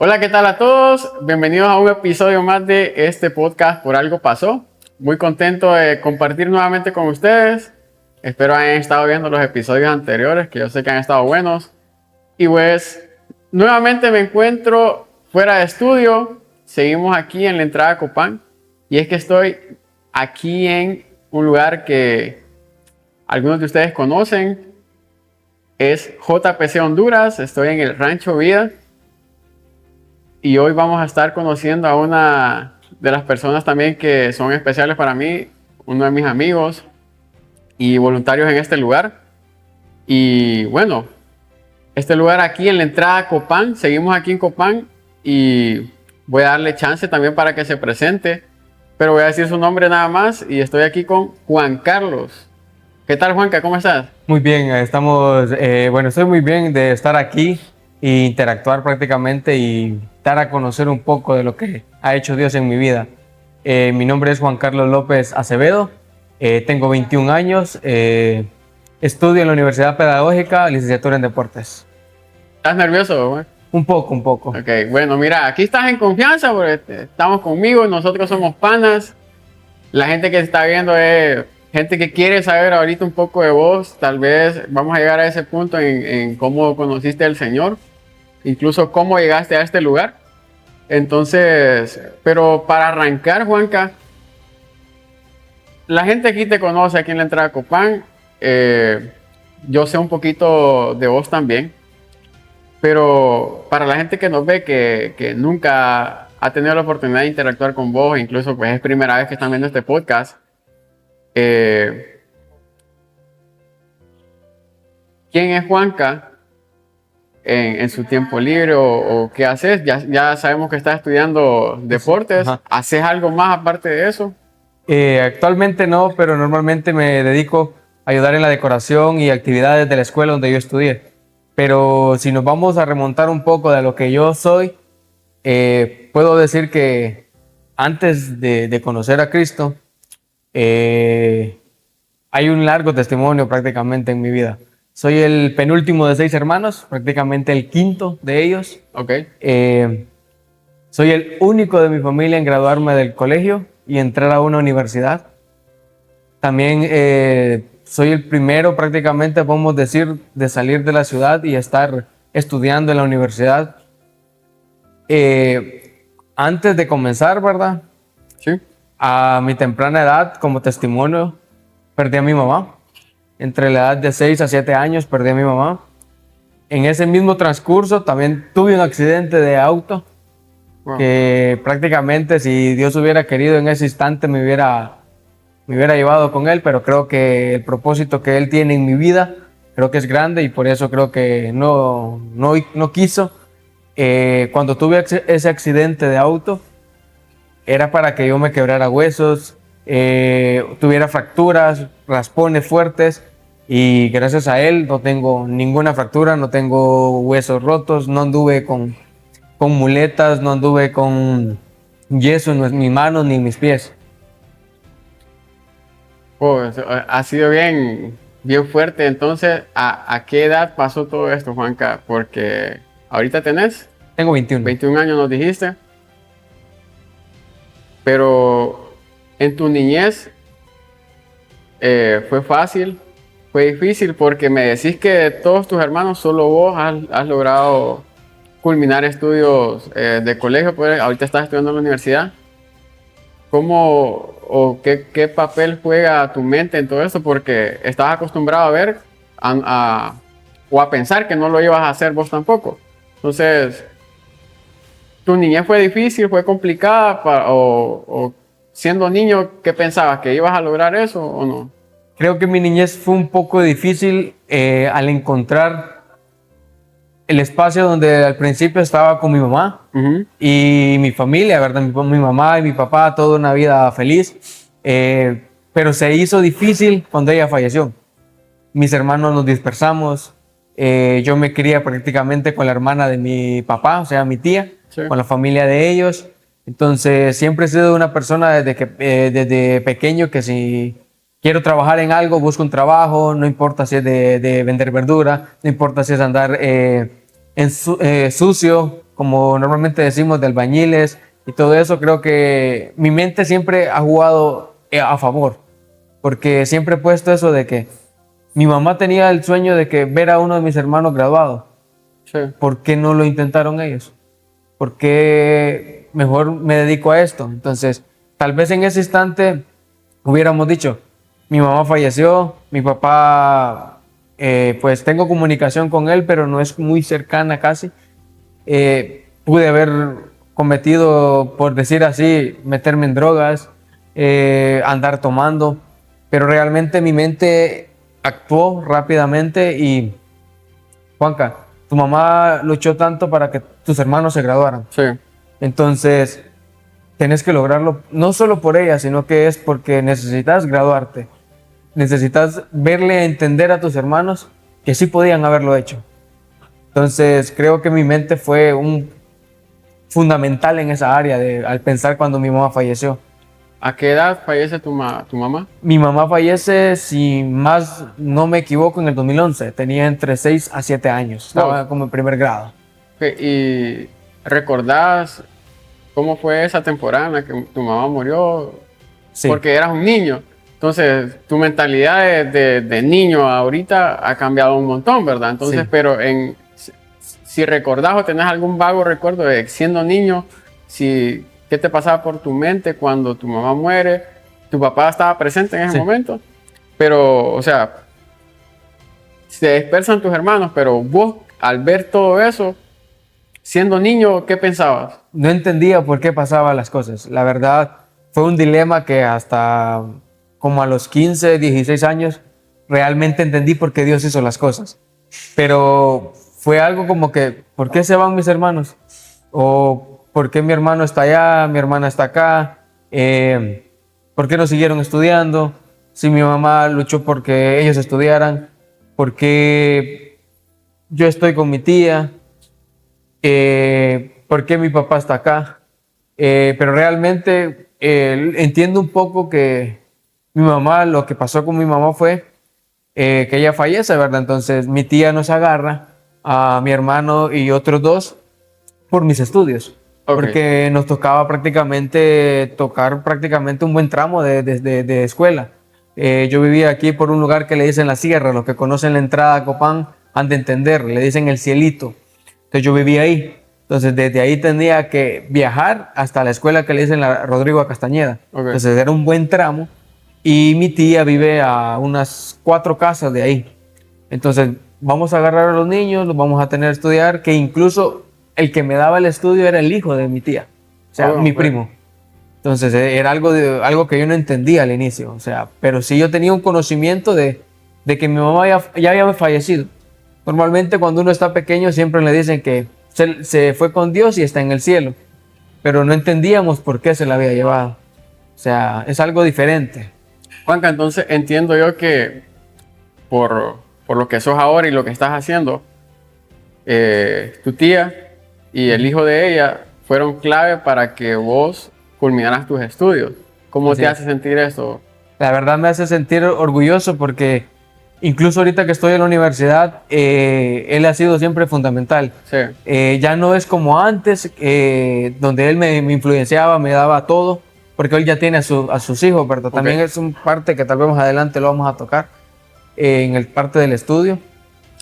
Hola, ¿qué tal a todos? Bienvenidos a un episodio más de este podcast Por Algo Pasó. Muy contento de compartir nuevamente con ustedes. Espero hayan estado viendo los episodios anteriores, que yo sé que han estado buenos. Y pues, nuevamente me encuentro fuera de estudio. Seguimos aquí en la entrada a Copán. Y es que estoy aquí en un lugar que algunos de ustedes conocen. Es JPC Honduras. Estoy en el Rancho Vida. Y hoy vamos a estar conociendo a una de las personas también que son especiales para mí, uno de mis amigos y voluntarios en este lugar. Y bueno, este lugar aquí en la entrada a Copán, seguimos aquí en Copán y voy a darle chance también para que se presente, pero voy a decir su nombre nada más y estoy aquí con Juan Carlos. ¿Qué tal, Juanca? ¿Cómo estás? Muy bien, estoy muy bien de estar aquí e interactuar prácticamente y dar a conocer un poco de lo que ha hecho Dios en mi vida. Mi nombre es Juan Carlos López Acevedo, tengo 21 años, estudio en la Universidad Pedagógica, licenciatura en Deportes. ¿Estás nervioso, Juan? Un poco. Ok, bueno, mira, aquí estás en confianza porque estamos conmigo, nosotros somos panas. La gente que está viendo es gente que quiere saber ahorita un poco de vos. Tal vez vamos a llegar a ese punto en cómo conociste al Señor, incluso cómo llegaste a este lugar. Entonces, pero para arrancar, Juanca, la gente aquí te conoce aquí en la entrada a Copán. Yo sé un poquito de vos también. Pero para la gente que nos ve, que nunca ha tenido la oportunidad de interactuar con vos, incluso pues es primera vez que están viendo este podcast, ¿quién es Juanca en su tiempo libre o qué haces? Ya sabemos que estás estudiando deportes. Ajá. ¿Haces algo más aparte de eso? Actualmente no, pero normalmente me dedico a ayudar en la decoración y actividades de la escuela donde yo estudié. Pero si nos vamos a remontar un poco de lo que yo soy, puedo decir que antes de conocer a Cristo, hay un largo testimonio prácticamente en mi vida. Soy el penúltimo de 6 hermanos, prácticamente el quinto de ellos. Ok. Soy el único de mi familia en graduarme del colegio y entrar a una universidad. También soy el primero prácticamente, podemos decir, de salir de la ciudad y estar estudiando en la universidad. Antes de comenzar, ¿verdad? Sí. A mi temprana edad, como testimonio, perdí a mi mamá. Entre la edad de 6 a 7 años perdí a mi mamá. En ese mismo transcurso también tuve un accidente de auto. Wow. Que prácticamente si Dios hubiera querido en ese instante me hubiera llevado con Él, pero creo que el propósito que Él tiene en mi vida, creo que es grande y por eso creo que no quiso. Cuando tuve ese accidente de auto, era para que yo me quebrara huesos, tuviera fracturas, raspones fuertes, y gracias a Él no tengo ninguna fractura, no tengo huesos rotos, no anduve con muletas, no anduve con yeso en mis manos ni en mis pies. Pues, ha sido bien fuerte. Entonces, ¿a qué edad pasó todo esto, Juanca? Porque ahorita tenés Tengo 21. 21 años, nos dijiste. Pero en tu niñez fue fácil, fue difícil, porque me decís que de todos tus hermanos solo vos has logrado culminar estudios de colegio, pues ahorita estás estudiando en la universidad. ¿Cómo o qué papel juega tu mente en todo esto? Porque estás acostumbrado a ver o a pensar que no lo ibas a hacer vos tampoco. Entonces, ¿tu niñez fue difícil, fue complicada o siendo niño, qué pensabas? ¿Que ibas a lograr eso o no? Creo que mi niñez fue un poco difícil al encontrar el espacio donde al principio estaba con mi mamá y mi familia, ¿verdad? Mi mamá y mi papá, toda una vida feliz, pero se hizo difícil cuando ella falleció. Mis hermanos nos dispersamos, yo me crié prácticamente con la hermana de mi papá, o sea, mi tía, Sí. con la familia de ellos. Entonces siempre he sido una persona desde pequeño que si quiero trabajar en algo, busco un trabajo, no importa si es de vender verdura, no importa si es andar sucio, como normalmente decimos, de albañiles y todo eso. Creo que mi mente siempre ha jugado a favor, porque siempre he puesto eso de que mi mamá tenía el sueño de que ver a uno de mis hermanos graduado. Sí. ¿Por qué no lo intentaron ellos? ¿Por qué mejor me dedico a esto? Entonces, tal vez en ese instante hubiéramos dicho, mi mamá falleció, mi papá, pues tengo comunicación con él, pero no es muy cercana casi. Pude haber cometido, por decir así, meterme en drogas, andar tomando, pero realmente mi mente actuó rápidamente y, Juanca, tu mamá luchó tanto para que tus hermanos se graduaran. Sí. Entonces, tienes que lograrlo, no solo por ella, sino que es porque necesitas graduarte. Necesitas verle entender a tus hermanos que sí podían haberlo hecho. Entonces, creo que mi mente fue fundamental en esa área al pensar cuando mi mamá falleció. ¿A qué edad fallece tu mamá? Mi mamá fallece, si más no me equivoco, en el 2011. Tenía entre 6 a 7 años. Estaba como en primer grado. Okay. ¿Y recordás cómo fue esa temporada en la que tu mamá murió? Sí. Porque eras un niño. Entonces, tu mentalidad de niño ahorita ha cambiado un montón, ¿verdad? Entonces, Sí. pero si recordás o tenés algún vago recuerdo de siendo niño, ¿qué te pasaba por tu mente cuando tu mamá muere? Tu papá estaba presente en ese momento, pero, o sea, se dispersan tus hermanos, pero vos, al ver todo eso, siendo niño, ¿qué pensabas? No entendía por qué pasaban las cosas. La verdad, fue un dilema que hasta como a los 15, 16 años, realmente entendí por qué Dios hizo las cosas. Pero fue algo como que, ¿por qué se van mis hermanos? O ¿por qué mi hermano está allá, mi hermana está acá? ¿Por qué no siguieron estudiando? Si mi mamá luchó porque ellos estudiaran, ¿por qué yo estoy con mi tía? ¿Por qué mi papá está acá? Pero realmente entiendo un poco que mi mamá, lo que pasó con mi mamá fue que ella fallece, ¿verdad? Entonces mi tía nos agarra a mi hermano y otros dos por mis estudios. Ok. Porque nos tocaba tocar prácticamente un buen tramo de escuela. Yo vivía aquí por un lugar que le dicen La Sierra, los que conocen la entrada a Copán han de entender, le dicen El Cielito. Entonces yo vivía ahí. Entonces desde ahí tenía que viajar hasta la escuela que le dicen la Rodrigo Castañeda. Ok. Entonces era un buen tramo y mi tía vive a unas 4 casas de ahí. Entonces vamos a agarrar a los niños, los vamos a tener a estudiar, que incluso el que me daba el estudio era el hijo de mi tía, o sea, mi primo. Entonces era algo que yo no entendía al inicio, o sea, pero sí yo tenía un conocimiento de que mi mamá ya había fallecido. Normalmente cuando uno está pequeño siempre le dicen que se fue con Dios y está en el cielo, pero no entendíamos por qué se la había llevado. O sea, es algo diferente. Juanca, entonces entiendo yo que por lo que sos ahora y lo que estás haciendo, tu tía y el hijo de ella fueron clave para que vos culminaras tus estudios. ¿Cómo te hace sentir eso? La verdad me hace sentir orgulloso porque incluso ahorita que estoy en la universidad, él ha sido siempre fundamental. Sí. Ya no es como antes, donde él me influenciaba, me daba todo, porque él ya tiene a sus hijos, ¿verdad? Okay. También es un parte que tal vez más adelante lo vamos a tocar en el parte del estudio.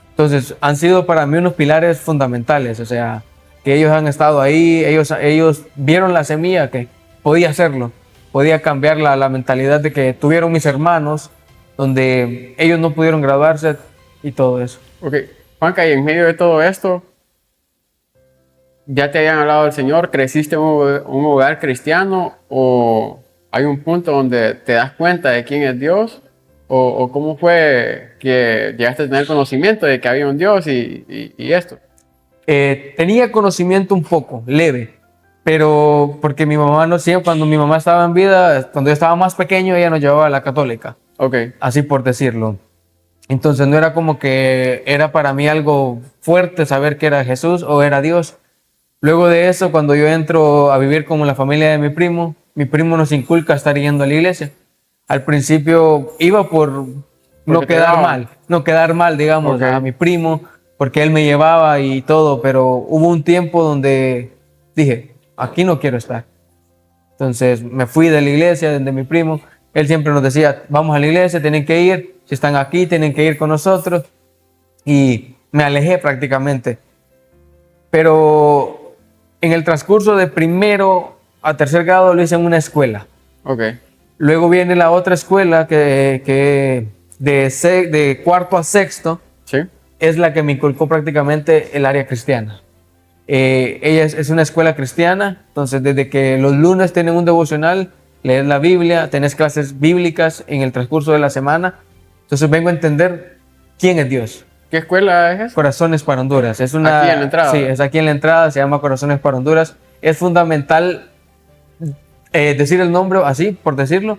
Entonces, han sido para mí unos pilares fundamentales, o sea, que ellos han estado ahí, ellos vieron la semilla que podía hacerlo, podía cambiar la mentalidad de que tuvieron mis hermanos, donde ellos no pudieron graduarse y todo eso. Ok, Juanca, y en medio de todo esto, ¿ya te habían hablado del Señor? ¿Creciste en un hogar cristiano? ¿O hay un punto donde te das cuenta de quién es Dios? ¿O cómo fue que llegaste a tener conocimiento de que había un Dios y esto? Tenía conocimiento un poco, leve, pero porque mi mamá no siempre, cuando mi mamá estaba en vida, cuando yo estaba más pequeño, ella nos llevaba a la católica. Ok. Así por decirlo. Entonces no era como que era para mí algo fuerte saber que era Jesús o era Dios. Luego de eso, cuando yo entro a vivir con la familia de mi primo nos inculca estar yendo a la iglesia. Al principio iba por no quedar mal, digamos, Okay. a mi primo, porque él me llevaba y todo, pero hubo un tiempo donde dije, aquí no quiero estar. Entonces me fui de la iglesia, de mi primo. Él siempre nos decía, vamos a la iglesia, tienen que ir, si están aquí, tienen que ir con nosotros. Y me alejé prácticamente. Pero en el transcurso de primero a tercer grado lo hice en una escuela. Ok. Luego viene la otra escuela que de cuarto a sexto Sí. es la que me inculcó prácticamente el área cristiana. Ella es una escuela cristiana, entonces desde que los lunes tienen un devocional, lees la Biblia, tenés clases bíblicas en el transcurso de la semana. Entonces vengo a entender quién es Dios. ¿Qué escuela es esa? Corazones para Honduras. Es una, Aquí en la entrada. Sí, es aquí en la entrada, se llama Corazones para Honduras. Es fundamental decir el nombre así, por decirlo,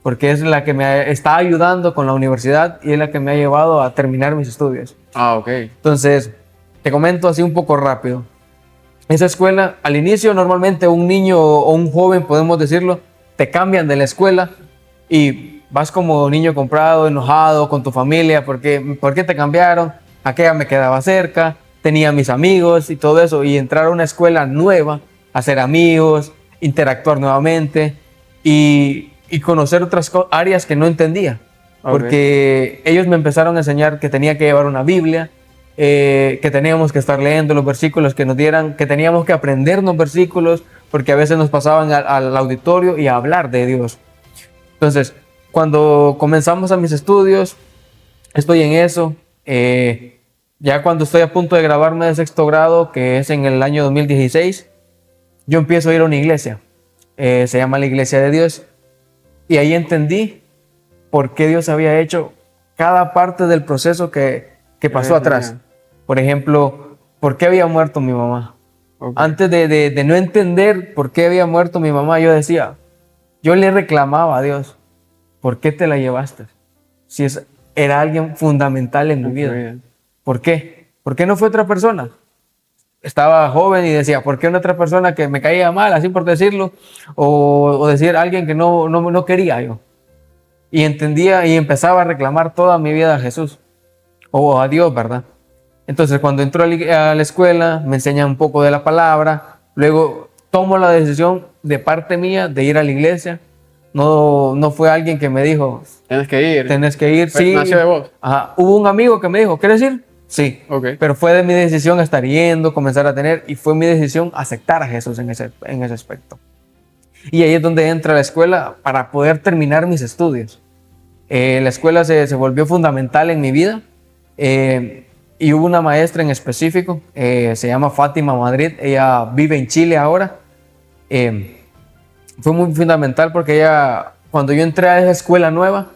porque es la que me está ayudando con la universidad y es la que me ha llevado a terminar mis estudios. Ah, ok. Entonces, te comento así un poco rápido. Esa escuela, al inicio, normalmente un niño o un joven, podemos decirlo, te cambian de la escuela y vas como niño comprado, enojado con tu familia, ¿por qué te cambiaron? Aquella me quedaba cerca, tenía mis amigos y todo eso, y entrar a una escuela nueva, hacer amigos, interactuar nuevamente y conocer otras áreas que no entendía, porque ellos me empezaron a enseñar que tenía que llevar una Biblia, que teníamos que estar leyendo los versículos que nos dieran, que teníamos que aprendernos versículos, porque a veces nos pasaban al auditorio y a hablar de Dios. Entonces, cuando comenzamos a mis estudios, estoy en eso. Ya cuando estoy a punto de graduarme de sexto grado, que es en el año 2016, yo empiezo a ir a una iglesia. Se llama la Iglesia de Dios. Y ahí entendí por qué Dios había hecho cada parte del proceso que pasó atrás. Por ejemplo, ¿por qué había muerto mi mamá? Okay. Antes de no entender por qué había muerto mi mamá, yo decía, yo le reclamaba a Dios, ¿por qué te la llevaste? Si era alguien fundamental en mi vida. ¿Por qué? ¿Por qué no fue otra persona? Estaba joven y decía, ¿por qué una otra persona que me caía mal, así por decirlo? O decir alguien que no quería yo. Y entendía y empezaba a reclamar toda mi vida a Jesús. O a Dios, ¿verdad? Entonces, cuando entro a la escuela, me enseñan un poco de la palabra. Luego tomo la decisión de parte mía de ir a la iglesia. No fue alguien que me dijo, tienes que ir. Tenés que ir, sí. ¿Nació de vos? Ajá. Hubo un amigo que me dijo, ¿quieres ir? Sí. Okay. Pero fue de mi decisión estar yendo, comenzar a tener, y fue mi decisión aceptar a Jesús en ese aspecto. Y ahí es donde entra la escuela para poder terminar mis estudios. La escuela se volvió fundamental en mi vida. Y hubo una maestra en específico, se llama Fátima Madrid, ella vive en Chile ahora. Fue muy fundamental porque ella, cuando yo entré a esa escuela nueva,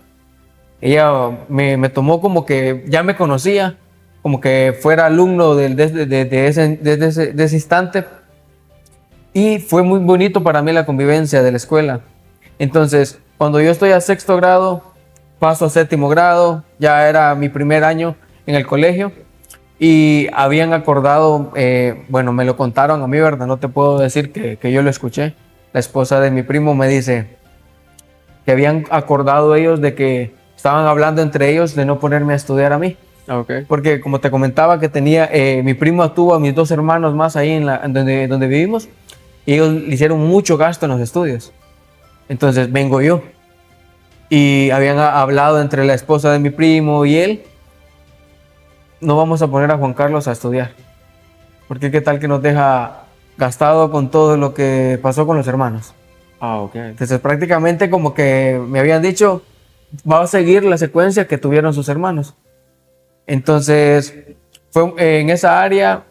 ella me tomó como que ya me conocía, como que fuera alumno de ese instante. Y fue muy bonito para mí la convivencia de la escuela. Entonces, cuando yo estoy a sexto grado, paso a séptimo grado, ya era mi primer año en el colegio y habían acordado, bueno, me lo contaron a mí, ¿verdad? No te puedo decir que yo lo escuché. La esposa de mi primo me dice que habían acordado ellos de que estaban hablando entre ellos de no ponerme a estudiar a mí. Okay. Porque como te comentaba que tenía, mi primo tuvo a mis dos hermanos más ahí en donde vivimos y ellos le hicieron mucho gasto en los estudios. Entonces vengo yo. Y habían hablado entre la esposa de mi primo y él, no vamos a poner a Juan Carlos a estudiar, porque qué tal que nos deja gastado con todo lo que pasó con los hermanos. Okay. Entonces prácticamente como que me habían dicho, va a seguir la secuencia que tuvieron sus hermanos. Entonces fue en esa área,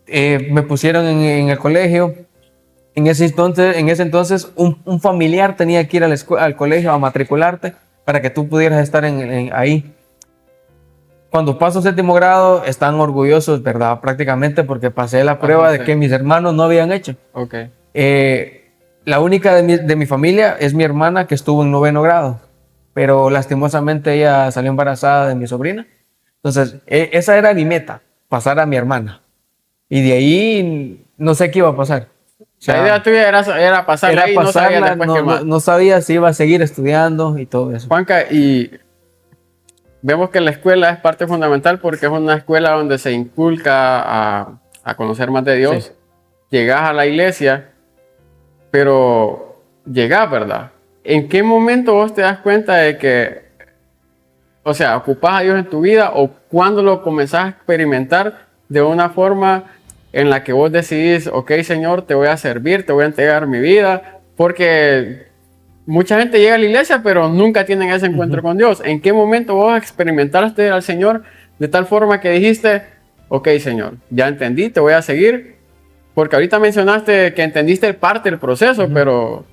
me pusieron en el colegio. En ese entonces un familiar tenía que ir al colegio a matricularte para que tú pudieras estar ahí. Cuando paso séptimo grado, están orgullosos, ¿verdad? Prácticamente porque pasé la prueba de que mis hermanos no habían hecho. Okay. La única de mi familia es mi hermana que estuvo en noveno grado, pero lastimosamente ella salió embarazada de mi sobrina. Entonces, esa era mi meta, pasar a mi hermana. Y de ahí no sé qué iba a pasar. O sea, la idea tuya era pasarla ahí, no sabía si iba a seguir estudiando y todo eso. Juanca, y vemos que la escuela es parte fundamental porque es una escuela donde se inculca a conocer más de Dios. Sí. Llegas a la iglesia, pero llegás, ¿verdad? ¿En qué momento vos te das cuenta de que, o sea, ocupás a Dios en tu vida o cuándo lo comenzás a experimentar de una forma en la que vos decidís, ok, Señor, te voy a servir, te voy a entregar mi vida? Porque mucha gente llega a la iglesia, pero nunca tienen ese encuentro con Dios. ¿En qué momento vos experimentaste al Señor de tal forma que dijiste, ok, Señor, ya entendí, te voy a seguir? Porque ahorita mencionaste que entendiste parte del proceso, pero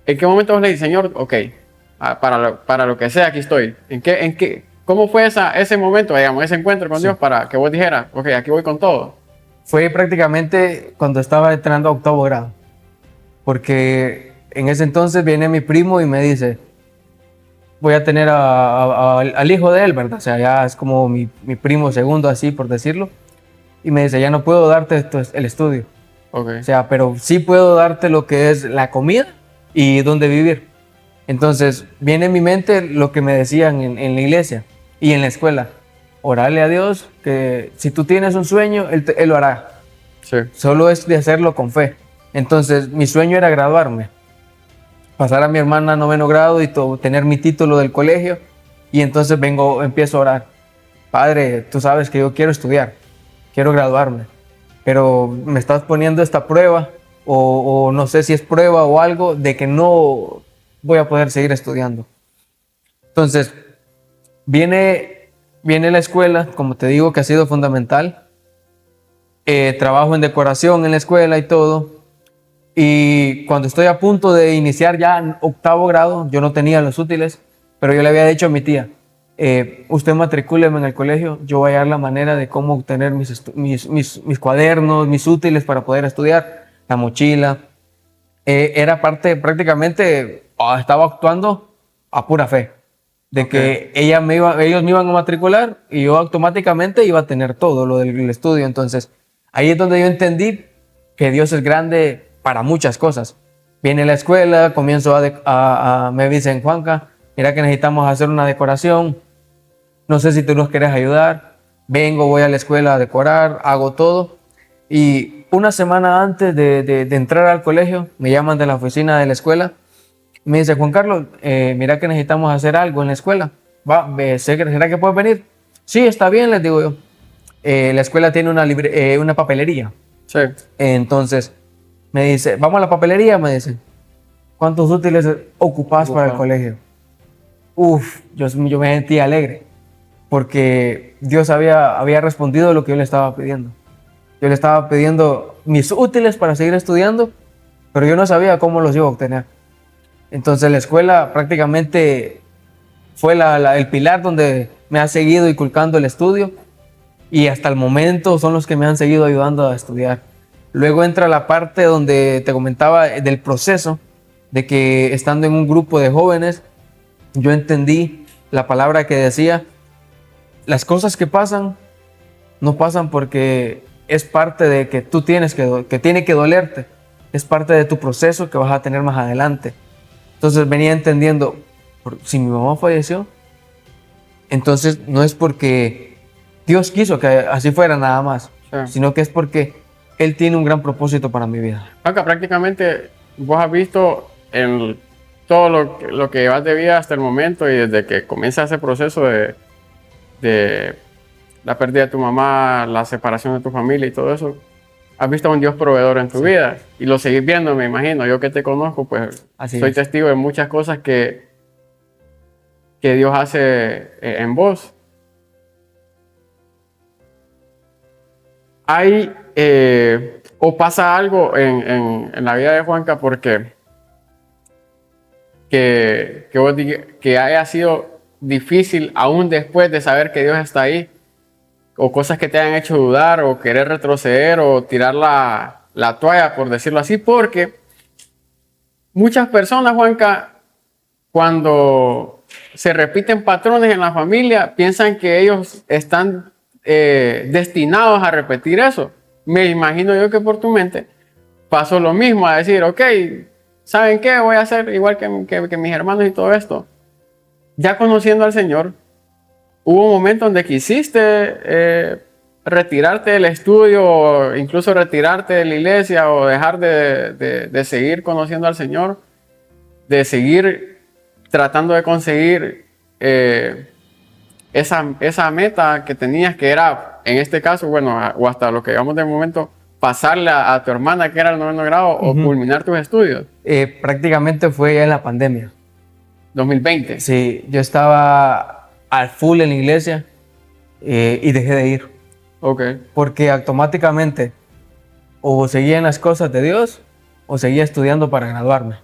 ¿en qué momento vos le dijiste, Señor, ok, para lo que sea, aquí estoy? ¿Cómo fue ese momento, digamos, ese encuentro con Dios para que vos dijeras, ok, aquí voy con todo? Fue prácticamente cuando estaba entrando a octavo grado, porque en ese entonces viene mi primo y me dice, voy a tener al hijo de él, ¿verdad? O sea, ya es como mi primo segundo, así por decirlo, y me dice, ya no puedo darte el estudio, Ok, o sea, pero sí puedo darte lo que es la comida y dónde vivir. Entonces viene en mi mente lo que me decían en la iglesia y en la escuela, orarle a Dios que si tú tienes un sueño, él lo hará. sí, Solo es de hacerlo con fe. Entonces, mi sueño era graduarme, pasar a mi hermana a noveno grado y tener mi título del colegio. Y entonces empiezo a orar. Padre, tú sabes que yo quiero estudiar, quiero graduarme, pero me estás poniendo esta prueba, o no sé si es prueba o algo, de que no voy a poder seguir estudiando. Entonces, viene la escuela, como te digo, que ha sido fundamental. Trabajo en decoración en la escuela y todo. Y cuando estoy a punto de iniciar ya en octavo grado, yo no tenía los útiles, pero yo le había dicho a mi tía, usted matricúleme en el colegio, yo voy a dar la manera de cómo obtener mis cuadernos, mis útiles para poder estudiar, la mochila. Era parte, prácticamente, estaba actuando a pura fe, de Ok. que ellos me iban a matricular y yo automáticamente iba a tener todo lo del estudio. Entonces, ahí es donde yo entendí que Dios es grande para muchas cosas. Viene la escuela, comienzo me dicen, Juanca, mira que necesitamos hacer una decoración, no sé si tú nos quieres ayudar. Vengo, voy a la escuela a decorar, hago todo. Y una semana antes de entrar al colegio, me llaman de la oficina de la escuela. Me dice, Juan Carlos, mira que necesitamos hacer algo en la escuela. ¿Será que puedes venir? Sí, está bien, les digo yo. La escuela tiene una papelería. Sí. Entonces, me dice, vamos a la papelería, me dice. ¿Cuántos útiles ocupás para el colegio? Uf, yo me sentí alegre, porque Dios había respondido lo que yo le estaba pidiendo. Yo le estaba pidiendo mis útiles para seguir estudiando, pero yo no sabía cómo los iba a obtener. Entonces la escuela prácticamente fue el pilar donde me ha seguido inculcando el estudio, y hasta el momento son los que me han seguido ayudando a estudiar. Luego entra la parte donde te comentaba del proceso, de que estando en un grupo de jóvenes, yo entendí la palabra que decía, las cosas que pasan no pasan porque es parte de que tú que tiene que dolerte, es parte de tu proceso que vas a tener más adelante. Entonces venía entendiendo, si mi mamá falleció, entonces no es porque Dios quiso que así fuera nada más, Sí. sino que es porque Él tiene un gran propósito para mi vida. Acá prácticamente vos has visto en todo lo que llevas de vida hasta el momento y desde que comienza ese proceso de la pérdida de tu mamá, la separación de tu familia y todo eso, has visto a un Dios proveedor en tu vida y lo seguís viendo, me imagino. Yo que te conozco, pues Así soy es. testigo de muchas cosas que Dios hace en vos. Hay o pasa algo en la vida de Juanca porque que haya sido difícil aún después de saber que Dios está ahí, o cosas que te hayan hecho dudar o querer retroceder o tirar la toalla, por decirlo así, porque muchas personas, Juanca, cuando se repiten patrones en la familia, piensan que ellos están destinados a repetir eso. Me imagino yo que por tu mente pasó lo mismo, a decir, ok, ¿saben qué? Voy a hacer igual que mis hermanos y todo esto. Ya conociendo al Señor, ¿hubo un momento donde quisiste retirarte del estudio, o incluso retirarte de la iglesia, o dejar de seguir conociendo al Señor, de seguir tratando de conseguir esa meta que tenías, que era, en este caso, bueno, o hasta lo que digamos de momento, pasarle a tu hermana, que era el 9º grado, o culminar tus estudios? Prácticamente fue ya en la pandemia. 2020. Sí, yo estaba al full en la iglesia y dejé de ir. Ok. Porque automáticamente o seguía en las cosas de Dios o seguía estudiando para graduarme.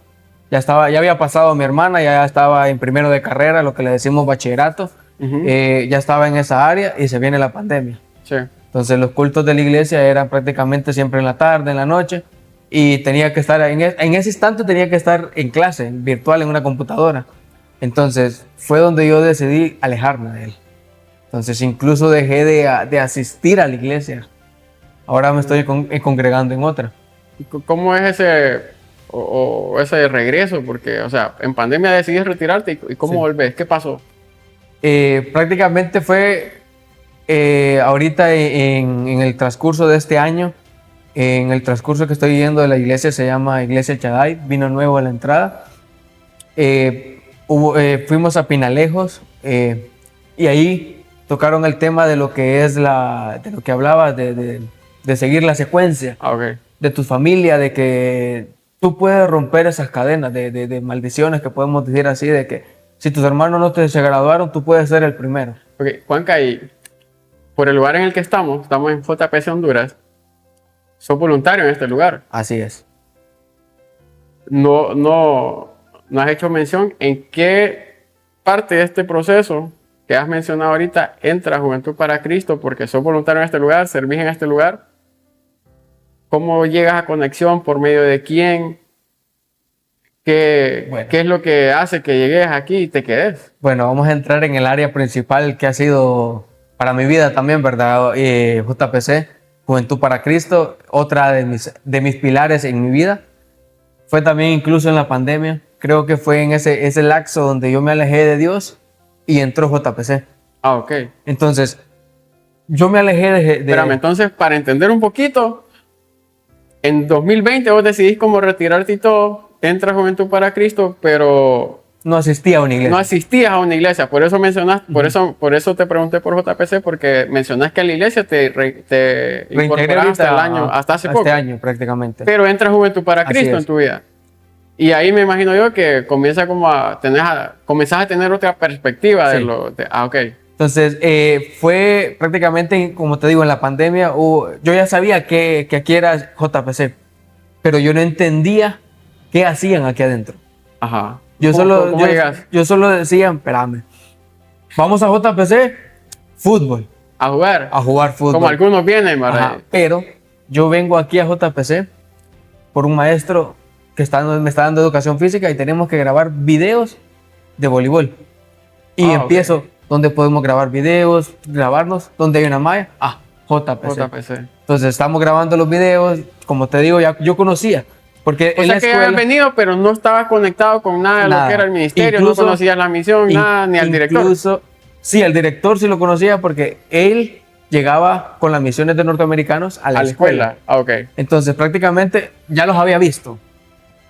Ya había pasado a mi hermana, ya estaba en primero de carrera, lo que le decimos bachillerato. Ya estaba en esa área y se viene la pandemia. Sí. Entonces los cultos de la iglesia eran prácticamente siempre en la tarde, en la noche, y tenía que estar, en ese instante tenía que estar en clase, virtual, en una computadora. Entonces fue donde yo decidí alejarme de él. Entonces incluso dejé de asistir a la iglesia. Ahora me estoy congregando en otra. ¿Cómo es ese regreso? Porque, o sea, en pandemia decidiste retirarte, ¿y cómo volvés? ¿Qué pasó? Prácticamente fue ahorita en el transcurso de este año, en el transcurso que estoy yendo de la iglesia, se llama Iglesia Chaday, vino nuevo a la entrada. Fuimos a Pinalejos y ahí tocaron el tema de lo que es de lo que hablaba de seguir la secuencia de tu familia, de que tú puedes romper esas cadenas de maldiciones, que podemos decir así, de que si tus hermanos no se graduaron, tú puedes ser el primero. Ok, Juanca, y por el lugar en el que estamos en JPC Honduras, sos voluntario en este lugar. Así es. No has hecho mención en qué parte de este proceso que has mencionado ahorita entra Juventud para Cristo, porque sos voluntario en este lugar, servís en este lugar. ¿Cómo llegas a conexión? ¿Por medio de quién? ¿Qué es lo que hace que llegues aquí y te quedes? Bueno, vamos a entrar en el área principal que ha sido para mi vida también, ¿verdad? JPC, Juventud para Cristo, otra de mis pilares en mi vida. Fue también incluso en la pandemia. Creo que fue en ese lapso donde yo me alejé de Dios y entró JPC. Ah, ok. Entonces, yo me alejé de... Espérame, entonces, para entender un poquito, en 2020 vos decidís como retirarte y todo, entras Juventud para Cristo, pero... No asistía a una iglesia. No asistías a una iglesia, por eso mencionaste, por eso te pregunté por JPC, porque mencionas que a la iglesia te incorporaste hasta hace poco. Este año prácticamente. Pero entras Juventud para Cristo en tu vida. Y ahí me imagino yo que comienza como comenzás a tener otra perspectiva de lo... ok. Entonces, fue prácticamente, como te digo, en la pandemia, yo ya sabía que aquí era JPC, pero yo no entendía qué hacían aquí adentro. Ajá. Yo solo decía, espérame, vamos a JPC, fútbol. ¿A jugar? A jugar fútbol. Como algunos vienen, ¿verdad? Pero yo vengo aquí a JPC por un maestro que me está dando educación física y tenemos que grabar videos de voleibol. Y empiezo, ¿dónde podemos grabar videos? Grabarnos, ¿dónde hay una malla? JPC. Entonces estamos grabando los videos, como te digo, yo conocía. Porque o sea que habían venido, pero no estaba conectado con nada de lo que era el ministerio, no conocías la misión, nada, ni al director. Sí, al director sí lo conocía porque él llegaba con las misiones de norteamericanos a la escuela. Entonces prácticamente ya los había visto.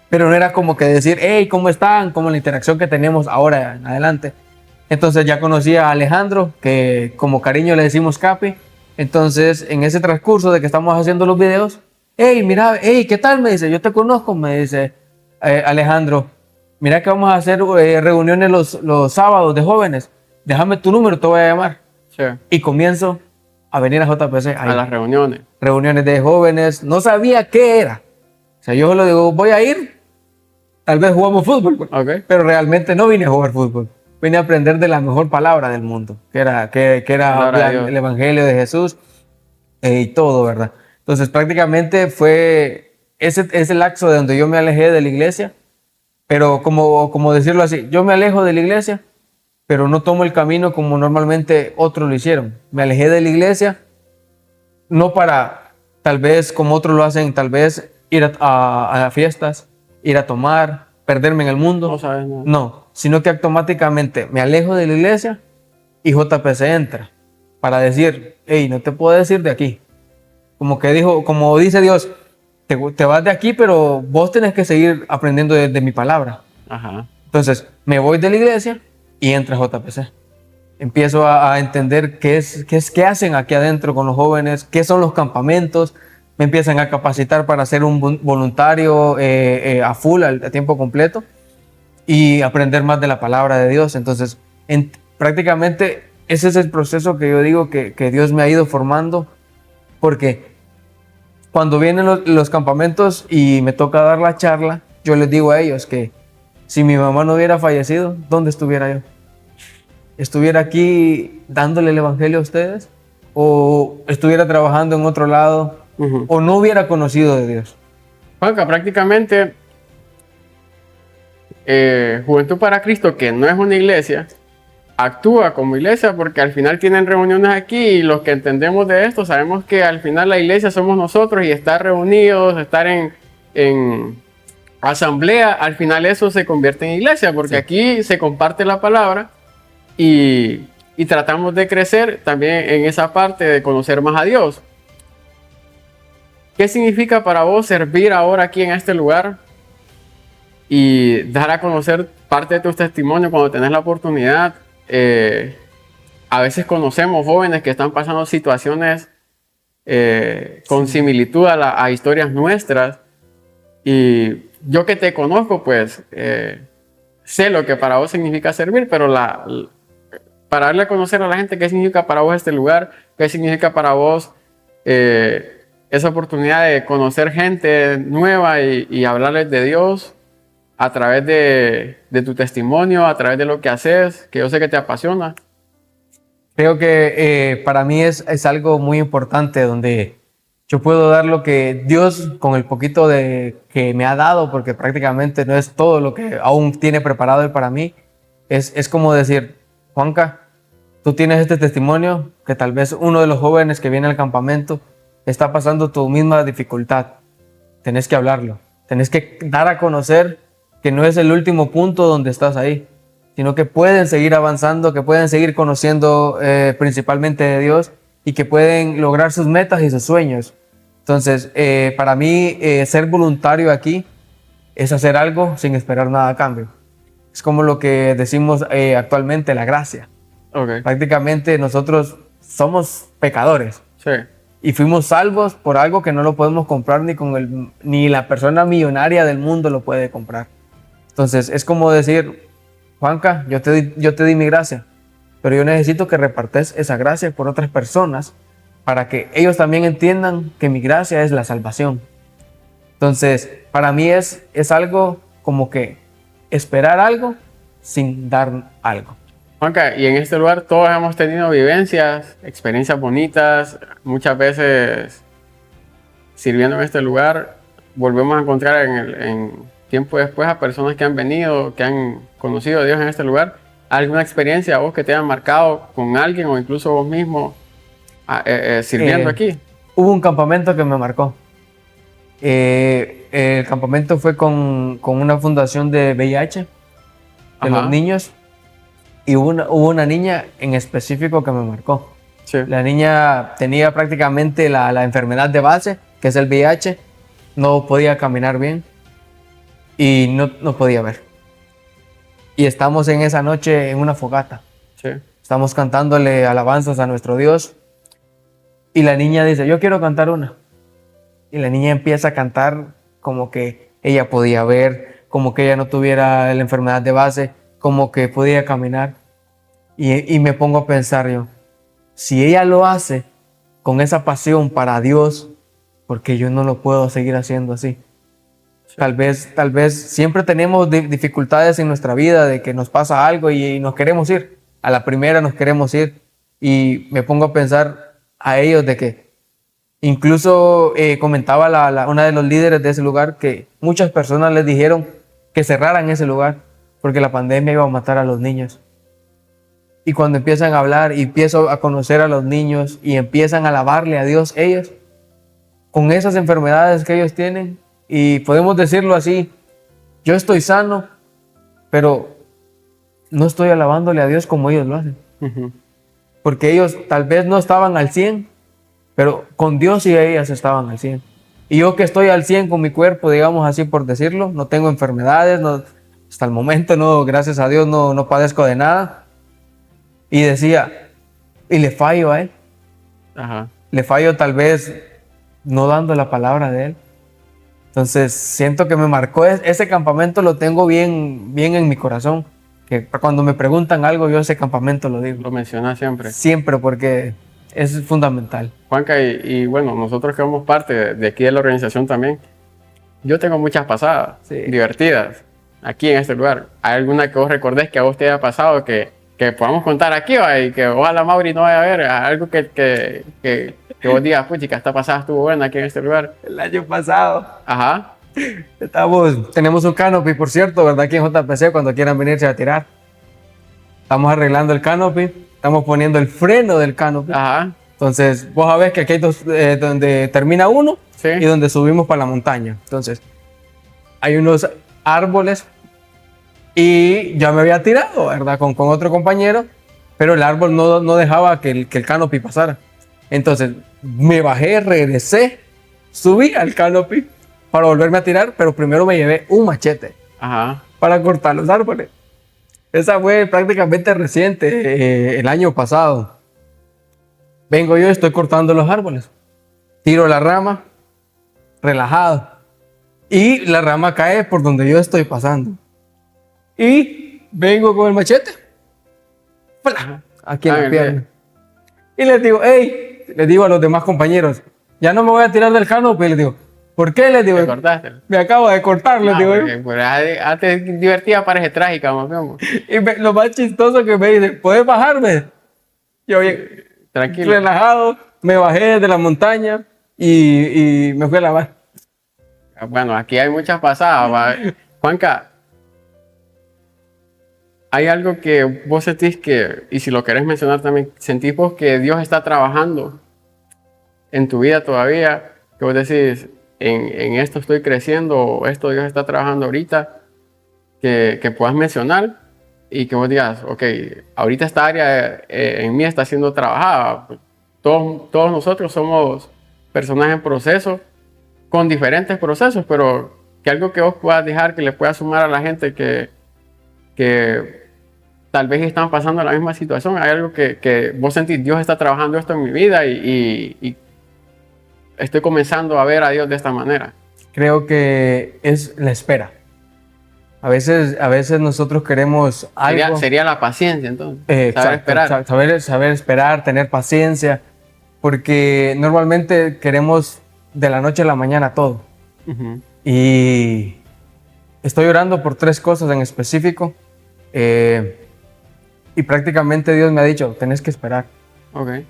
Pero no era como que decir, hey, ¿cómo están? Como la interacción que tenemos ahora en adelante. Entonces ya conocía a Alejandro, que como cariño le decimos Capi. Entonces en ese transcurso de que estamos haciendo los videos, hey, mira, hey, ¿qué tal? Me dice, yo te conozco, me dice Alejandro. Mira que vamos a hacer reuniones los sábados de jóvenes. Déjame tu número, te voy a llamar. Sí. Y comienzo a venir a JPC. A las reuniones. Reuniones de jóvenes. No sabía qué era. O sea, yo solo digo, voy a ir, tal vez jugamos fútbol. Pero realmente no vine a jugar fútbol. Vine a aprender de la mejor palabra del mundo, que era el Evangelio de Jesús y todo, ¿verdad? Entonces prácticamente fue ese lapso de donde yo me alejé de la iglesia, pero como decirlo así, yo me alejo de la iglesia, pero no tomo el camino como normalmente otros lo hicieron. Me alejé de la iglesia, no para, tal vez como otros lo hacen, tal vez ir a fiestas, ir a tomar, perderme en el mundo. No sabes nada. No, sino que automáticamente me alejo de la iglesia y JPC entra para decir, hey, no te puedo decir de aquí. Como que dijo, como dice Dios, te vas de aquí, pero vos tenés que seguir aprendiendo de mi palabra. Ajá. Entonces, me voy de la iglesia y entra JPC. Empiezo a entender qué hacen aquí adentro con los jóvenes, qué son los campamentos. Me empiezan a capacitar para ser un voluntario a full, a tiempo completo, y aprender más de la palabra de Dios. Entonces, prácticamente ese es el proceso que yo digo que Dios me ha ido formando, porque cuando vienen los campamentos y me toca dar la charla, yo les digo a ellos que si mi mamá no hubiera fallecido, ¿dónde estuviera yo? ¿Estuviera aquí dándole el evangelio a ustedes? ¿O estuviera trabajando en otro lado? Ujú. ¿O no hubiera conocido de Dios? Juanca, prácticamente Juventud para Cristo, que no es una iglesia, actúa como iglesia porque al final tienen reuniones aquí y los que entendemos de esto sabemos que al final la iglesia somos nosotros y estar reunidos, estar en asamblea, al final eso se convierte en iglesia porque Sí. aquí se comparte la palabra y tratamos de crecer también en esa parte de conocer más a Dios. ¿Qué significa para vos servir ahora aquí en este lugar y dar a conocer parte de tu testimonio cuando tenés la oportunidad? A veces conocemos jóvenes que están pasando situaciones con similitud a historias nuestras, y yo que te conozco, pues sé lo que para vos significa servir, pero para darle a conocer a la gente qué significa para vos este lugar, qué significa para vos esa oportunidad de conocer gente nueva y hablarles de Dios a través de tu testimonio, a través de lo que haces, que yo sé que te apasiona. Creo que para mí es algo muy importante donde yo puedo dar lo que Dios, con el poquito que me ha dado, porque prácticamente no es todo lo que aún tiene preparado Él para mí. Es como decir, Juanca, tú tienes este testimonio que tal vez uno de los jóvenes que viene al campamento está pasando tu misma dificultad. Tenés que hablarlo, tenés que dar a conocer que no es el último punto donde estás ahí, sino que pueden seguir avanzando, que pueden seguir conociendo principalmente de Dios y que pueden lograr sus metas y sus sueños. Entonces, para mí, ser voluntario aquí es hacer algo sin esperar nada a cambio. Es como lo que decimos actualmente, la gracia. Okay. Prácticamente nosotros somos pecadores Sí. y fuimos salvos por algo que no lo podemos comprar ni la persona millonaria del mundo lo puede comprar. Entonces, es como decir, Juanca, yo te di mi gracia, pero yo necesito que repartes esa gracia por otras personas para que ellos también entiendan que mi gracia es la salvación. Entonces, para mí es algo como que esperar algo sin dar algo. Juanca, y en este lugar todos hemos tenido vivencias, experiencias bonitas, muchas veces sirviendo en este lugar, volvemos a encontrar en tiempo después a personas que han venido, que han conocido a Dios en este lugar. ¿Alguna experiencia vos que te haya marcado con alguien o incluso vos mismo sirviendo aquí? Hubo un campamento que me marcó. El campamento fue con una fundación de VIH, de Ajá. los niños, y hubo una niña en específico que me marcó. Sí. La niña tenía prácticamente la enfermedad de base, que es el VIH, no podía caminar bien y no podía ver. Y estamos en esa noche en una fogata. Sí. Estamos cantándole alabanzas a nuestro Dios. Y la niña dice, yo quiero cantar una. Y la niña empieza a cantar como que ella podía ver, como que ella no tuviera la enfermedad de base, como que podía caminar. Y me pongo a pensar yo, si ella lo hace con esa pasión para Dios, ¿por qué yo no lo puedo seguir haciendo así? Sí. Tal vez siempre tenemos dificultades en nuestra vida de que nos pasa algo y nos queremos ir. A la primera nos queremos ir. Y me pongo a pensar a ellos de que incluso comentaba una de los líderes de ese lugar que muchas personas les dijeron que cerraran ese lugar porque la pandemia iba a matar a los niños. Y cuando empiezan a hablar y empiezo a conocer a los niños y empiezan a alabarle a Dios ellos, con esas enfermedades que ellos tienen, y podemos decirlo así, yo estoy sano, pero no estoy alabándole a Dios como ellos lo hacen. Uh-huh. porque ellos tal vez no estaban al 100, pero con Dios y ellas estaban al 100. Y yo que estoy al 100 con mi cuerpo, digamos así por decirlo, no tengo enfermedades, no, hasta el momento no, gracias a Dios no padezco de nada. Y decía, y le fallo a él. Ajá. Le fallo tal vez no dando la palabra de él. Entonces siento que me marcó ese campamento, lo tengo bien en mi corazón. Que cuando me preguntan algo, yo ese campamento lo digo. Lo mencionas siempre. Siempre, porque es fundamental. Juanca, y bueno, nosotros que somos parte de aquí de la organización también, yo tengo muchas pasadas divertidas aquí en este lugar. ¿Hay alguna que vos recordés que a vos te haya pasado que podamos contar aquí, ¿va? Y que ojalá Mauri no vaya a ver algo que vos digas, puchica, esta pasada estuvo buena aquí en este lugar? El año pasado. Ajá. Tenemos un canopy, por cierto, ¿verdad? Aquí en JPC, cuando quieran venirse a tirar. Estamos arreglando el canopy, estamos poniendo el freno del canopy. Ajá. Entonces, vos sabés que aquí hay dos, donde termina uno Sí. y donde subimos para la montaña. Entonces, hay unos árboles y ya me había tirado, ¿verdad? Con otro compañero, pero el árbol no dejaba que el canopy pasara. Entonces, me bajé, regresé, subí al canopy para volverme a tirar, pero primero me llevé un machete. Ajá. Para cortar los árboles. Esa fue prácticamente reciente, el año pasado. Vengo yo, estoy cortando los árboles. Tiro la rama, relajado. Y la rama cae por donde yo estoy pasando. Y vengo con el machete. ¡Pla! Aquí en la pierna. Y les digo, hey, les digo a los demás compañeros, ya no me voy a tirar del canopy. Les digo, ¿por qué? Les digo, ¿Te cortaste? me acabo de cortar, les digo. Pues, antes divertida parece trágica, campeón. Y lo más chistoso que me dice, ¿puedes bajarme? Yo bien Tranquilo. relajado, me bajé de la montaña y me fui a lavar. Bueno, aquí hay muchas pasadas. ¿Va? Juanca, hay algo que vos sentís que, y si lo querés mencionar también, sentís vos que Dios está trabajando en tu vida todavía, que vos decís, en esto estoy creciendo, o esto Dios está trabajando ahorita, que puedas mencionar y que vos digas, ok, ahorita esta área en mí está siendo trabajada. Todos nosotros somos personas en proceso, con diferentes procesos, pero que algo que vos puedas dejar, que le puedas sumar a la gente que tal vez están pasando la misma situación. Hay algo que vos sentís, Dios está trabajando esto en mi vida y estoy comenzando a ver a Dios de esta manera. Creo que es la espera. A veces nosotros queremos algo. Sería la paciencia, entonces. Saber esperar. Saber esperar, tener paciencia, porque normalmente queremos de la noche a la mañana todo. Uh-huh. Y estoy orando por 3 cosas en específico. Y prácticamente Dios me ha dicho, tenés que esperar. Okay.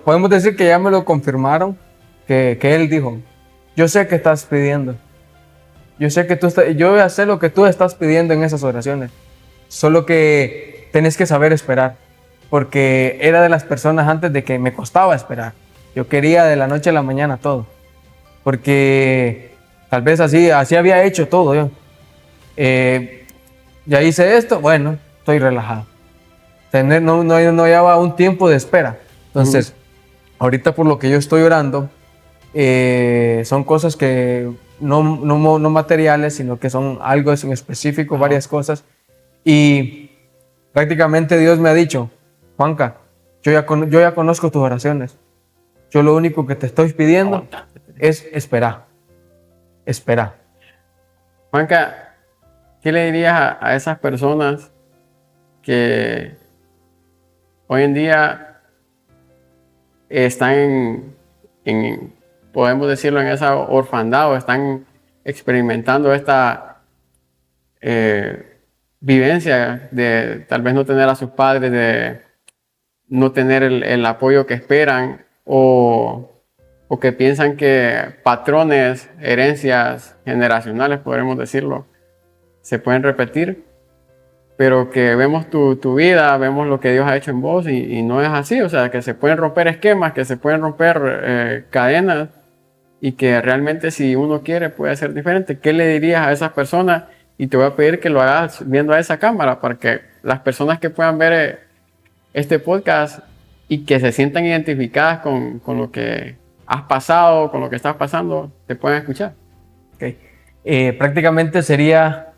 Podemos decir que ya me lo confirmaron, que Él dijo, yo sé que estás pidiendo. Yo sé que yo voy a hacer lo que tú estás pidiendo en esas oraciones. Solo que tenés que saber esperar. Porque era de las personas antes de que me costaba esperar. Yo quería de la noche a la mañana todo. Porque tal vez así había hecho todo yo. Ya hice esto, bueno, estoy relajado. No llevaba un tiempo de espera. Entonces, ahorita por lo que yo estoy orando, son cosas que no materiales, sino que son algo en específico, varias cosas. Y prácticamente Dios me ha dicho, Juanca, yo ya conozco tus oraciones. Yo lo único que te estoy pidiendo es esperar. Espera. Juanca, ¿qué le dirías a esas personas que hoy en día están podemos decirlo, en esa orfandad, o están experimentando esta vivencia de tal vez no tener a sus padres, de no tener el apoyo que esperan, o que piensan que patrones, herencias generacionales, podremos decirlo, se pueden repetir, pero que vemos tu vida, vemos lo que Dios ha hecho en vos y no es así? O sea, que se pueden romper esquemas, que se pueden romper cadenas, y que realmente si uno quiere puede ser diferente. ¿Qué le dirías a esas personas? Y te voy a pedir que lo hagas viendo a esa cámara para que las personas que puedan ver este podcast y que se sientan identificadas con lo que has pasado, con lo que estás pasando, te pueden escuchar. Ok. Prácticamente sería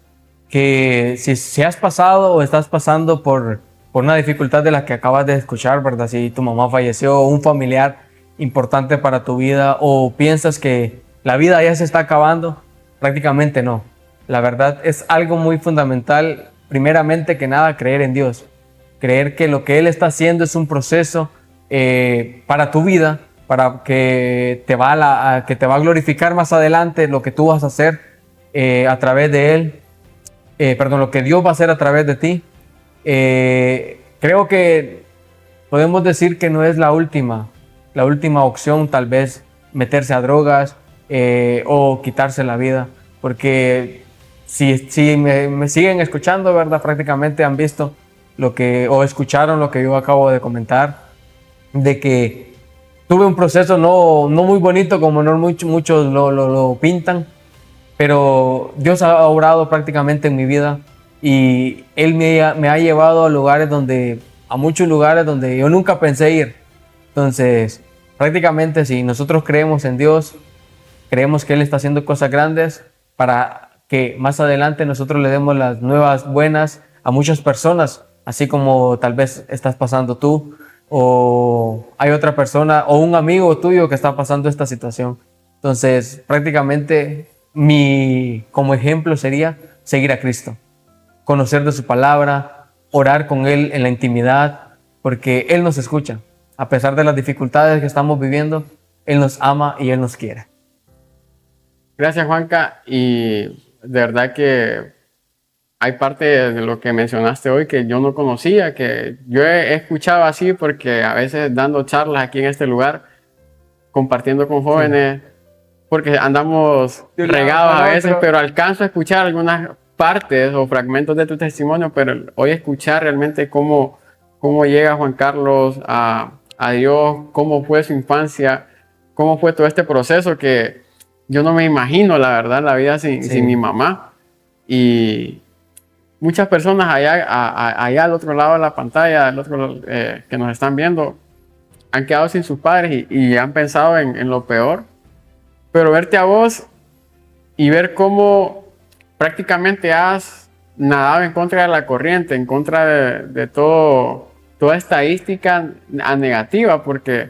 que si has pasado o estás pasando por una dificultad de la que acabas de escuchar, ¿verdad? Si tu mamá falleció o un familiar importante para tu vida o piensas que la vida ya se está acabando, prácticamente no. La verdad es algo muy fundamental, primeramente que nada, creer en Dios. Creer que lo que Él está haciendo es un proceso para tu vida, para que que te va a glorificar más adelante lo que tú vas a hacer a través de Él. Perdón, lo que Dios va a hacer a través de ti. Creo que podemos decir que no es la última opción, tal vez meterse a drogas o quitarse la vida, porque si me siguen escuchando, ¿verdad? Prácticamente han visto o escucharon lo que yo acabo de comentar, de que tuve un proceso no muy bonito como no muchos lo pintan, pero Dios ha obrado prácticamente en mi vida y Él me ha llevado a muchos lugares donde yo nunca pensé ir. Entonces, prácticamente si nosotros creemos en Dios, creemos que Él está haciendo cosas grandes para que más adelante nosotros le demos las nuevas buenas a muchas personas, así como tal vez estás pasando tú o hay otra persona o un amigo tuyo que está pasando esta situación. Entonces, prácticamente como ejemplo sería seguir a Cristo, conocer de su palabra, orar con Él en la intimidad, porque Él nos escucha. A pesar de las dificultades que estamos viviendo, Él nos ama y Él nos quiere. Gracias, Juanca. Y de verdad que hay parte de lo que mencionaste hoy que yo no conocía, que yo he escuchado así porque a veces dando charlas aquí en este lugar, compartiendo con jóvenes, porque andamos regados a veces, pero alcanzo a escuchar algunas partes o fragmentos de tu testimonio, pero hoy escuchar realmente cómo llega Juan Carlos a Dios, cómo fue su infancia, cómo fue todo este proceso que yo no me imagino, la verdad, la vida sin mi mamá. Y muchas personas allá al otro lado de la pantalla, que nos están viendo, han quedado sin sus padres y han pensado en lo peor. Pero verte a vos y ver cómo prácticamente has nadado en contra de la corriente, en contra de toda estadística negativa, porque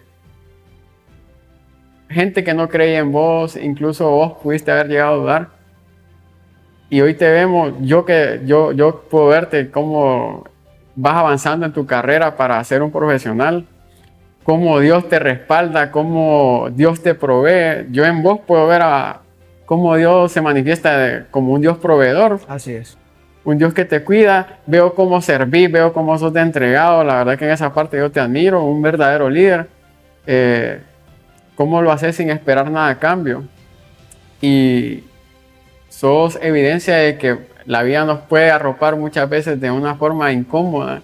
gente que no creía en vos, incluso vos pudiste haber llegado a dudar. Y hoy te vemos, yo puedo verte cómo vas avanzando en tu carrera para ser un profesional, cómo Dios te respalda, cómo Dios te provee. Yo en vos puedo ver cómo Dios se manifiesta como un Dios proveedor. Así es. Un Dios que te cuida. Veo cómo servís, veo cómo sos de entregado. La verdad que en esa parte yo te admiro, un verdadero líder. Cómo lo haces sin esperar nada a cambio. Y sos evidencia de que la vida nos puede arropar muchas veces de una forma incómoda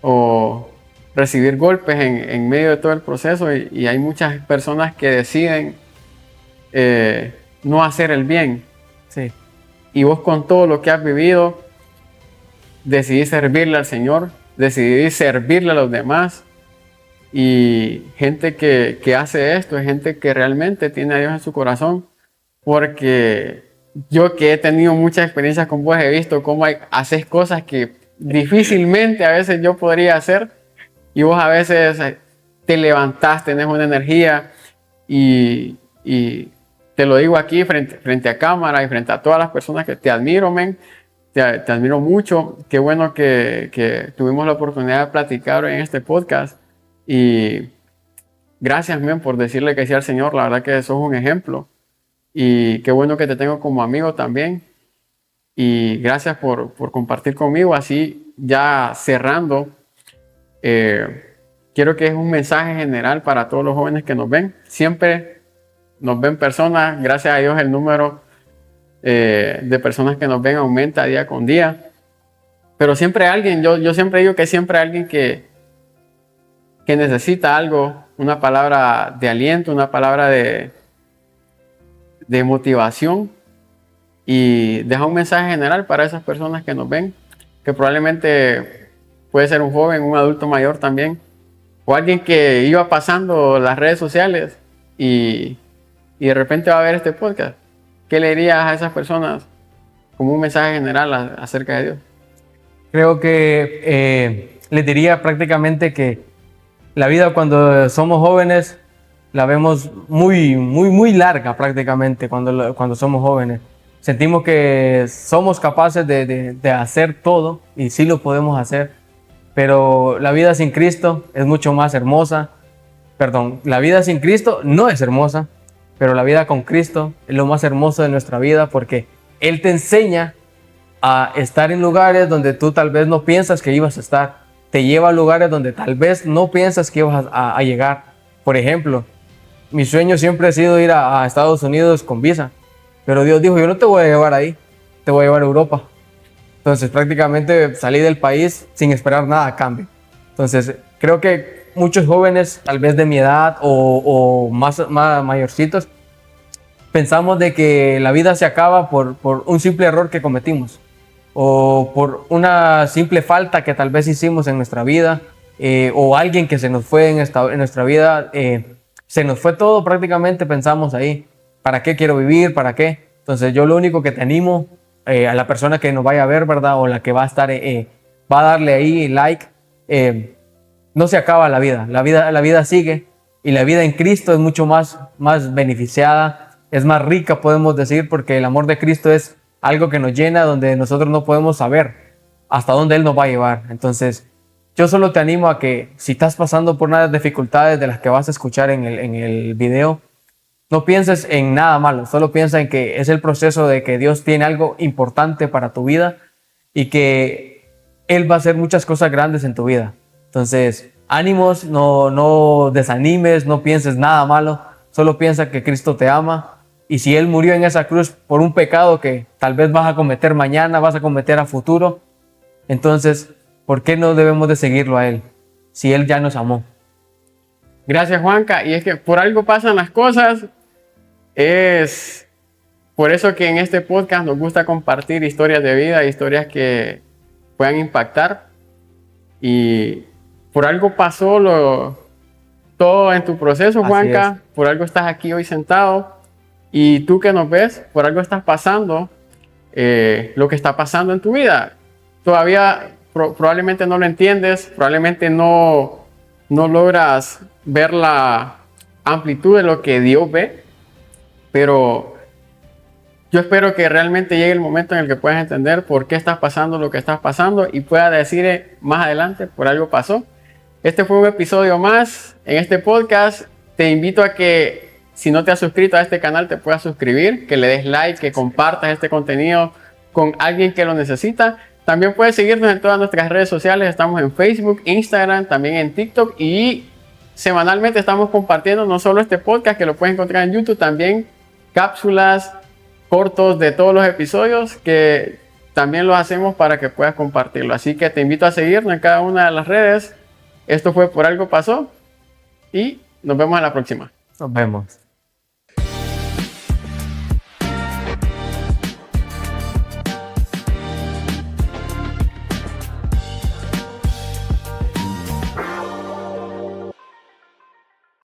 o recibir golpes en medio de todo el proceso y hay muchas personas que deciden no hacer el bien. Sí. Y vos con todo lo que has vivido decidís servirle al Señor, decidís servirle a los demás. Y gente que hace esto es gente que realmente tiene a Dios en su corazón, porque yo que he tenido muchas experiencias con vos he visto cómo haces cosas que difícilmente a veces yo podría hacer. Y vos a veces te levantás, tenés una energía y te lo digo aquí frente a cámara y frente a todas las personas que te admiro, men. Te admiro mucho. Qué bueno que tuvimos la oportunidad de platicar en este podcast. Y gracias, men, por decirle que sí al Señor. La verdad que sos un ejemplo. Y qué bueno que te tengo como amigo también. Y gracias por compartir conmigo. Así ya cerrando. Quiero que es un mensaje general para todos los jóvenes que nos ven. Siempre nos ven personas, gracias a Dios el número de personas que nos ven aumenta día con día. Pero siempre hay alguien, yo siempre digo que siempre hay alguien que necesita algo, una palabra de aliento, una palabra de motivación. Y deja un mensaje general para esas personas que nos ven, que probablemente puede ser un joven, un adulto mayor también, o alguien que iba pasando las redes sociales y de repente va a ver este podcast. ¿Qué le dirías a esas personas como un mensaje general acerca de Dios? Creo que les diría prácticamente que la vida cuando somos jóvenes la vemos muy larga prácticamente cuando somos jóvenes. Sentimos que somos capaces de hacer todo y sí lo podemos hacer, pero la vida sin Cristo es mucho más hermosa. Perdón, la vida sin Cristo no es hermosa, pero la vida con Cristo es lo más hermoso de nuestra vida porque Él te enseña a estar en lugares donde tú tal vez no piensas que ibas a estar. Te lleva a lugares donde tal vez no piensas que ibas a llegar. Por ejemplo, mi sueño siempre ha sido ir a Estados Unidos con visa, pero Dios dijo, yo no te voy a llevar ahí, te voy a llevar a Europa. Entonces prácticamente salí del país sin esperar nada a cambio. Entonces creo que muchos jóvenes, tal vez de mi edad o más mayorcitos, pensamos de que la vida se acaba por un simple error que cometimos o por una simple falta que tal vez hicimos en nuestra vida o alguien que se nos fue en nuestra vida. Se nos fue todo prácticamente, pensamos ahí, ¿para qué quiero vivir? ¿Para qué? Entonces yo lo único que te animo a la persona que nos vaya a ver, ¿verdad? O la que va a estar, va a darle ahí like, no se acaba la vida sigue y la vida en Cristo es mucho más beneficiada, es más rica, podemos decir, porque el amor de Cristo es algo que nos llena, donde nosotros no podemos saber hasta dónde Él nos va a llevar. Entonces, yo solo te animo a que si estás pasando por unas dificultades de las que vas a escuchar en el video, no pienses en nada malo, solo piensa en que es el proceso de que Dios tiene algo importante para tu vida y que Él va a hacer muchas cosas grandes en tu vida. Entonces, ánimos, no desanimes, no pienses nada malo, solo piensa que Cristo te ama. Y si Él murió en esa cruz por un pecado que tal vez vas a cometer mañana, vas a cometer a futuro, entonces, ¿por qué no debemos de seguirlo a Él si Él ya nos amó? Gracias, Juanca. Y es que por algo pasan las cosas. Es por eso que en este podcast nos gusta compartir historias de vida, historias que puedan impactar. Y por algo pasó todo en tu proceso, Juanca. Por algo estás aquí hoy sentado. Y tú que nos ves, por algo estás pasando lo que está pasando en tu vida. Todavía probablemente no lo entiendes, probablemente no logras ver la amplitud de lo que Dios ve, pero yo espero que realmente llegue el momento en el que puedas entender por qué estás pasando lo que estás pasando y puedas decir más adelante, por algo pasó. Este fue un episodio más en este podcast. Te invito a que si no te has suscrito a este canal te puedas suscribir, que le des like, que compartas este contenido con alguien que lo necesita. También puedes seguirnos en todas nuestras redes sociales. Estamos en Facebook, Instagram, también en TikTok y semanalmente estamos compartiendo no solo este podcast que lo puedes encontrar en YouTube, también cápsulas cortos de todos los episodios que también los hacemos para que puedas compartirlo. Así que te invito a seguirnos en cada una de las redes. Esto fue Por Algo Pasó y nos vemos en la próxima. Nos vemos.